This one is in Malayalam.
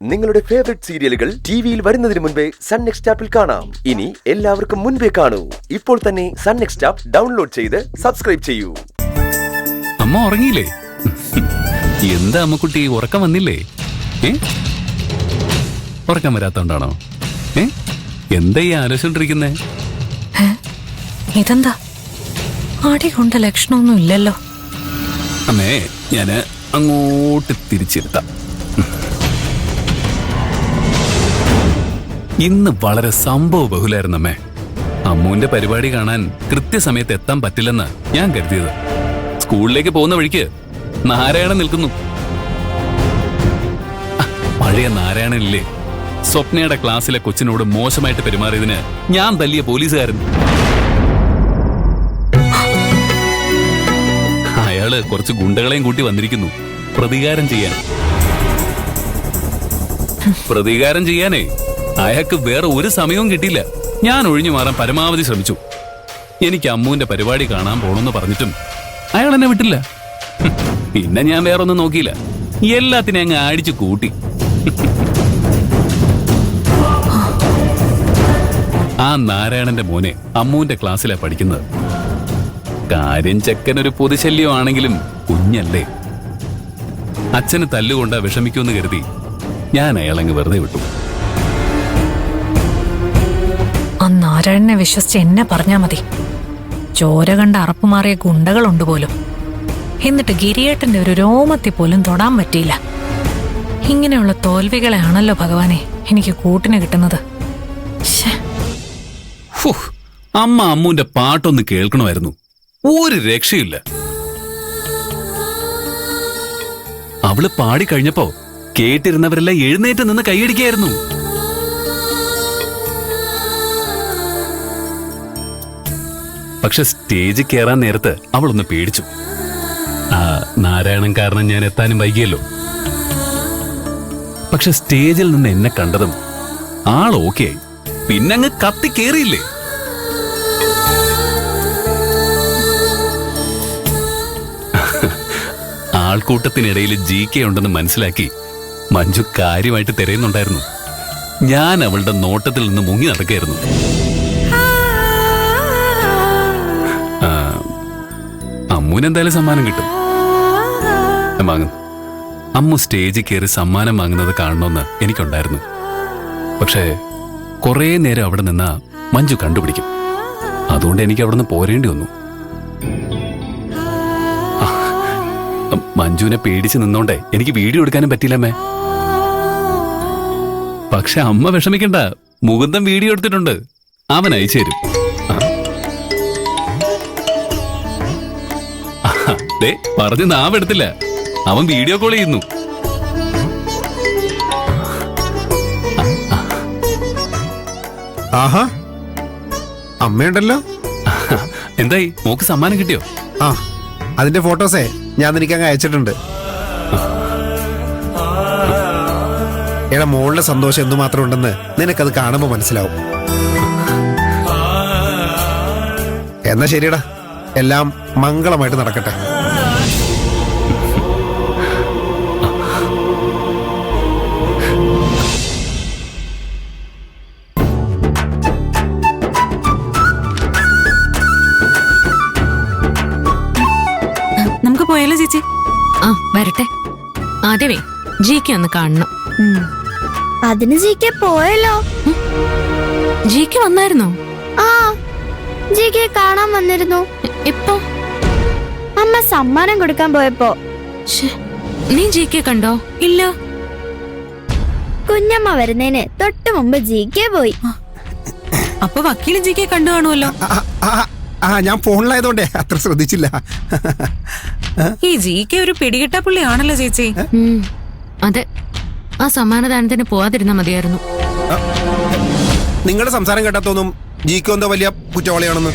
നിങ്ങളുടെ ഫേവറേറ്റ് സീരിയലുകൾ ടിവിയിൽ വരുന്നതിന് മുൻപേ സൺ നെക്സ്റ്റ് ആപ്പിൽ കാണാം. ഇനി എല്ലാവർക്കും മുൻപേ കാണൂ. ഇപ്പോൾ തന്നെ സൺ നെക്സ്റ്റ് ആപ്പ് ഡൗൺലോഡ് ചെയ്ത് സബ്സ്ക്രൈബ് ചെയ്യൂ. അമ്മ ഉറങ്ങിയില്ലേ? എന്താ അമ്മക്കുട്ടി ഉറക്കം വന്നില്ലേ? ഉറക്കം വരാത്തോണ്ടാണോ? എന്താ ഈ ആലോചിച്ചോണ്ടിരിക്കുന്നേ? ഇതെന്താ ആടി കൊണ്ട ലക്ഷണമൊന്നും ഇല്ലല്ലോ. അമ്മേ ഞാന് അങ്ങോട്ട് തിരിച്ചിരുത്താം. ഇന്ന് വളരെ സംഭവ ബഹുലായിരുന്നു അമ്മേ. അമ്മുവിന്റെ പരിപാടി കാണാൻ കൃത്യസമയത്ത് എത്താൻ പറ്റില്ലെന്ന് ഞാൻ കരുതിയത്. സ്കൂളിലേക്ക് പോകുന്ന വഴിക്ക് നാരായണൻ നിൽക്കുന്നു. പഴയ നാരായണനില്ലേ, സ്വപ്നയുടെ ക്ലാസ്സിലെ കൊച്ചിനോട് മോശമായിട്ട് പെരുമാറിയതിന് ഞാൻ തല്ലിയ പോലീസുകാരൻ. അയാള് കുറച്ച് ഗുണ്ടകളെയും കൂട്ടി വന്നിരിക്കുന്നു പ്രതികാരം ചെയ്യാനേ അയാൾക്ക് വേറെ ഒരു സമയവും കിട്ടിയില്ല. ഞാൻ ഒഴിഞ്ഞു മാറാൻ പരമാവധി ശ്രമിച്ചു. എനിക്ക് അമ്മുവിന്റെ പരിപാടി കാണാൻ പോണെന്ന് പറഞ്ഞിട്ടും അയാൾ എന്നെ വിട്ടില്ല. പിന്നെ ഞാൻ വേറെ ഒന്നും നോക്കിയില്ല, എല്ലാത്തിനും അങ്ങ് അടിച്ചു കൂട്ടി. ആ നാരായണന്റെ മോനെ അമ്മുവിന്റെ ക്ലാസ്സിലാ പഠിക്കുന്നത്. കാര്യം ചെക്കനൊരു പൊതുശല്യമാണെങ്കിലും കുഞ്ഞല്ലേ. അച്ഛന് തല്ലുകൊണ്ടാ വിഷമിക്കുമെന്ന് കരുതി ഞാൻ അയാളങ്ങ് വെറുതെ വിട്ടു. ആ നാരായണനെ വിശ്വസിച്ച് എന്നെ പറഞ്ഞാ മതി. ചോര കണ്ട അറപ്പുമാറിയ ഗുണ്ടകളുണ്ട് പോലും. എന്നിട്ട് ഗിരിയേട്ടന്റെ ഒരു രോമത്തിൽ പോലും തൊടാൻ പറ്റിയില്ല. ഇങ്ങനെയുള്ള തോൽവികളെ ആണല്ലോ ഭഗവാനെ എനിക്ക് കൂട്ടിന് കിട്ടുന്നത്. അമ്മ അമ്മുവിന്റെ പാട്ടൊന്ന് കേൾക്കണമായിരുന്നു. ഒരു രക്ഷയില്ല. അവള് പാടിക്കഴിഞ്ഞപ്പോ കേട്ടിരുന്നവരെല്ലാം എഴുന്നേറ്റ് നിന്ന് കൈയടിക്കായിരുന്നു. പക്ഷെ സ്റ്റേജിൽ കയറാൻ നേരത്ത് അവളൊന്ന് പേടിച്ചു. ആ നാരായണൻ കാരണം ഞാൻ എത്താനും വൈകിയല്ലോ. പക്ഷെ സ്റ്റേജിൽ നിന്ന് എന്നെ കണ്ടതും ആൾ ഓക്കെ ആയി. പിന്നങ്ങ് കത്തി കേറിയില്ലേ. ആൾക്കൂട്ടത്തിനിടയിൽ GK ഉണ്ടെന്ന് മനസ്സിലാക്കി മഞ്ജു കാര്യമായിട്ട് തിരയുന്നുണ്ടായിരുന്നു. ഞാൻ അവളുടെ നോട്ടത്തിൽ നിന്ന് മുങ്ങി നടക്കായിരുന്നു. അമ്മുവിനെന്തായാലും സമ്മാനം കിട്ടും. വാങ്ങുന്നു. അമ്മു സ്റ്റേജിൽ കയറി സമ്മാനം വാങ്ങുന്നത് കാണണമെന്ന് എനിക്കുണ്ടായിരുന്നു. പക്ഷേ കുറേ നേരം അവിടെ നിന്നാ മഞ്ജു കണ്ടുപിടിക്കും. അതുകൊണ്ട് എനിക്ക് അവിടെ നിന്ന് പോരേണ്ടി വന്നു. മഞ്ജുവിനെ പേടിച്ച് നിന്നോണ്ടേ എനിക്ക് വീഡിയോ എടുക്കാനും പറ്റില്ലമ്മേ. പക്ഷെ അമ്മ വിഷമിക്കണ്ട, മുകുന്ദൻ വീഡിയോ എടുത്തിട്ടുണ്ട്. അവൻ അയച്ചു തരും. പറഞ്ഞ് നാവെടുത്തില്ല, അവൻ വീഡിയോ കോൾ ചെയ്യുന്നു. ആഹാ, അമ്മയുണ്ടല്ലോ. എന്തായി, മോക്ക് സമ്മാനം കിട്ടിയോ? ആ, അതിന്റെ ഫോട്ടോസേ ഞാൻ നിനക്കങ്ങ് അയച്ചിട്ടുണ്ട്. എടാ, മോളുടെ സന്തോഷം എന്തുമാത്രം ഉണ്ടെന്ന് നിനക്കത് കാണുമ്പോ മനസ്സിലാവും. എന്നാ ശരിയടാ, എല്ലാം മംഗളമായിട്ട് നടക്കട്ടെ. നമുക്ക് പോയാലോ ചേച്ചി? ആ വരട്ടെ. ആദ്യമേ GK ഒന്ന് കാണണം. അതിന് GK പോയല്ലോ. GK വന്നായിരുന്നോ? ആ, GK കാണാൻ വന്നിരുന്നു. എപ്പോ? അമ്മ സമ്മാനം കൊടുക്കാൻ പോയപ്പോ. നീ GK കണ്ടോ? ഇല്ല. കുഞ്ഞമ്മ വരുന്നതിന് തൊട്ട് മുമ്പ് GK പോയി. അപ്പൊ വക്കീല് GK കണ്ടു കാണുമല്ലോ. ഞാൻ ഫോണിലായതുകൊണ്ടേ അത്ര ശ്രദ്ധിച്ചില്ല. ഈ GK ഒരു പിടികിട്ട പുള്ളിയാണല്ലോ ചേച്ചി. അതെ, ആ സമ്മാനദാനത്തിന് പോവാതിരുന്നാ മതിയായിരുന്നു. നിങ്ങളുടെ സംസാരം കേട്ടാ തോന്നും GK എന്തോ വലിയ കുറ്റവാളിയാണെന്ന്.